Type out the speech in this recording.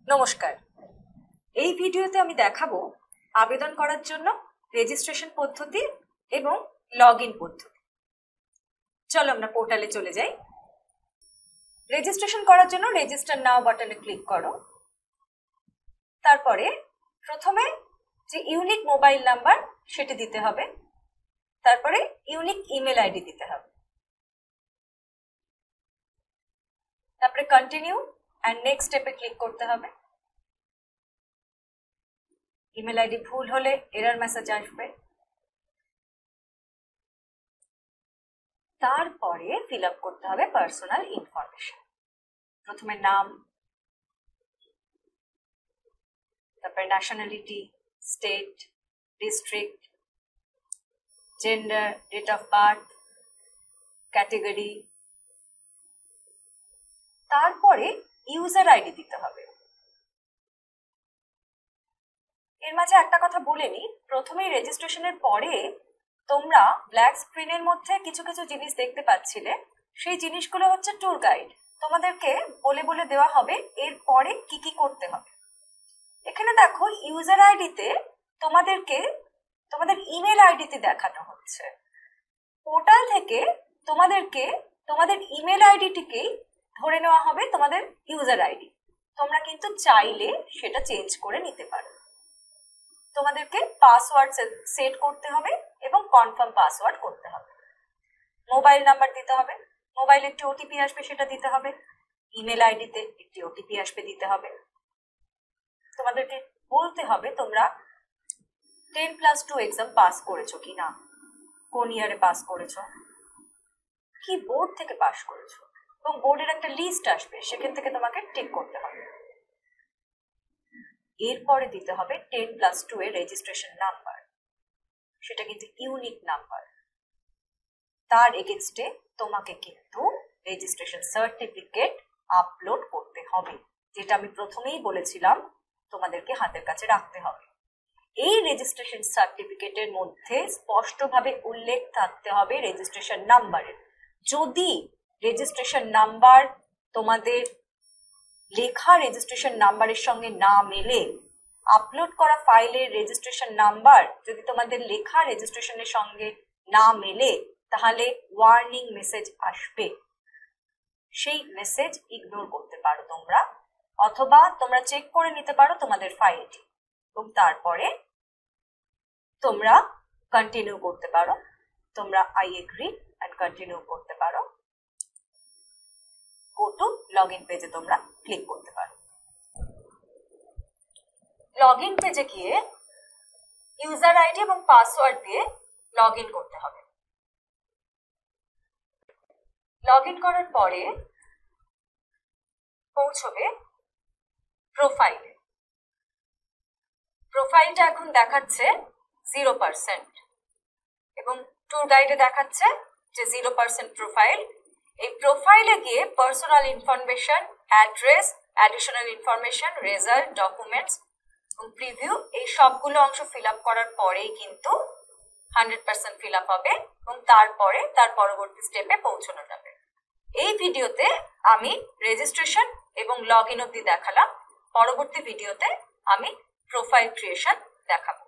নমস্কার। এই ভিডিওতে আমি দেখাবো আবেদন করার জন্য রেজিস্ট্রেশন পদ্ধতি এবং লগইন পদ্ধতি। চলো আমরা পোর্টালে চলে যাই। রেজিস্ট্রেশন করার জন্য রেজিস্টার নাও বাটনে ক্লিক করো। তারপরে প্রথমে যে ইউনিক মোবাইল নাম্বার সেটি দিতে হবে, তারপরে ইউনিক ইমেল আইডি দিতে হবে, তারপরে কন্টিনিউ অ্যান্ড নেক্সট স্টেপে ক্লিক করতে হবে। ইমেল আইডি ভুল হলে এরর মেসেজ আসবে। তারপরে ফিল আপ করতে হবে পার্সোনাল ইনফরমেশন। প্রথমে নাম, তারপরে nationality, state, district, gender, date of birth, category, তারপরে ইউজার আইডি দিতে হবে। এর মাঝে একটা কথা বলে নি, প্রথমেই রেজিস্ট্রেশনের পরে তোমরা ব্ল্যাক স্ক্রিনের মধ্যে কিছু কিছু জিনিস দেখতে পাচ্ছিলে, সেই জিনিসগুলো হচ্ছে ট্যুর গাইড। তোমাদেরকে বলে বলে দেওয়া হবে এরপরে কি কি করতে হবে। এখানে দেখো ইউজার আইডিতে তোমাদেরকে তোমাদের ইমেল আইডিতে দেখানো হচ্ছে। পোর্টাল থেকে তোমাদেরকে তোমাদের ইমেল আইডিটিকেই ধরে নেওয়া হবে তোমাদের ইউজার আইডি। তোমরা কিন্তু চাইলে সেটা চেঞ্জ করে নিতে পারো। তোমাদেরকে পাসওয়ার্ড সেট করতে হবে এবং কনফার্ম পাসওয়ার্ড করতে হবে। মোবাইল নাম্বার দিতে হবে, মোবাইলে একটি ওটিপি আসবে সেটা দিতে হবে, ইমেল আইডিতে একটি ওটিপি আসবে দিতে হবে। তোমাদেরকে বলতে হবে তোমরা 10+2 এক্সাম পাস করেছো কি না, কোন ইয়ারে পাস করেছো, কি বোর্ড থেকে পাস করেছো, এবং বোর্ডের একটা লিস্ট আসবে, সেখান থেকে তোমাকে টিক করতে হবে। এরপরে দিতে হবে 10+2 এর রেজিস্ট্রেশন নাম্বার, সেটা কিন্তু ইউনিক নাম্বার। তার এগেনস্টে তোমাকে কিন্তু রেজিস্ট্রেশন সার্টিফিকেট আপলোড করতে হবে, যেটা আমি প্রথমেই বলেছিলাম তোমাদেরকে হাতের কাছে রাখতে হবে। এই রেজিস্ট্রেশন সার্টিফিকেটের মধ্যে স্পষ্টভাবে উল্লেখ থাকতে হবে রেজিস্ট্রেশন নাম্বারের। যদি রেজিস্ট্রেশন নাম্বার তোমাদের লেখা রেজিস্ট্রেশন নাম্বারের সঙ্গে না মেলে, আপলোড করা ফাইলের রেজিস্ট্রেশন নাম্বার যদি তোমাদের লেখা রেজিস্ট্রেশনের সঙ্গে না মেলে, তাহলে ওয়ার্নিং মেসেজ আসবে। সেই মেসেজ ইগনোর করতে পারো তোমরা, অথবা তোমরা চেক করে নিতে পারো তোমাদের ফাইলটি, এবং তারপরে তোমরা কন্টিনিউ করতে পারো। তোমরা আই এগ্রি অ্যান্ড কন্টিনিউ করতে পারো। গো টু লগইন পেজে তোমরা ক্লিক করতে পারো। লগইন পেজে গিয়ে ইউজার আইডি এবং পাসওয়ার্ড দিয়ে লগইন করতে হবে। লগইন করার পরে পৌঁছবে প্রোফাইলে। প্রোফাইলটা এখন দেখাচ্ছে 0% এবং ট্যুর গাইডে দেখাচ্ছে যে 0% প্রোফাইল। এই প্রোফাইলে গিয়ে personal information, address, additional information, result, documents এবং প্রিভিউ, এই সবগুলো অংশ ফিল আপ করার পরেই কিন্তু 100% ফিল আপ হবে এবং তারপরে তার পরবর্তী স্টেপে পৌঁছানো যাবে। এই ভিডিওতে আমি রেজিস্ট্রেশন এবং লগ ইন অবধি দেখালাম। পরবর্তী ভিডিওতে আমি প্রোফাইল ক্রিয়েশন দেখাবো।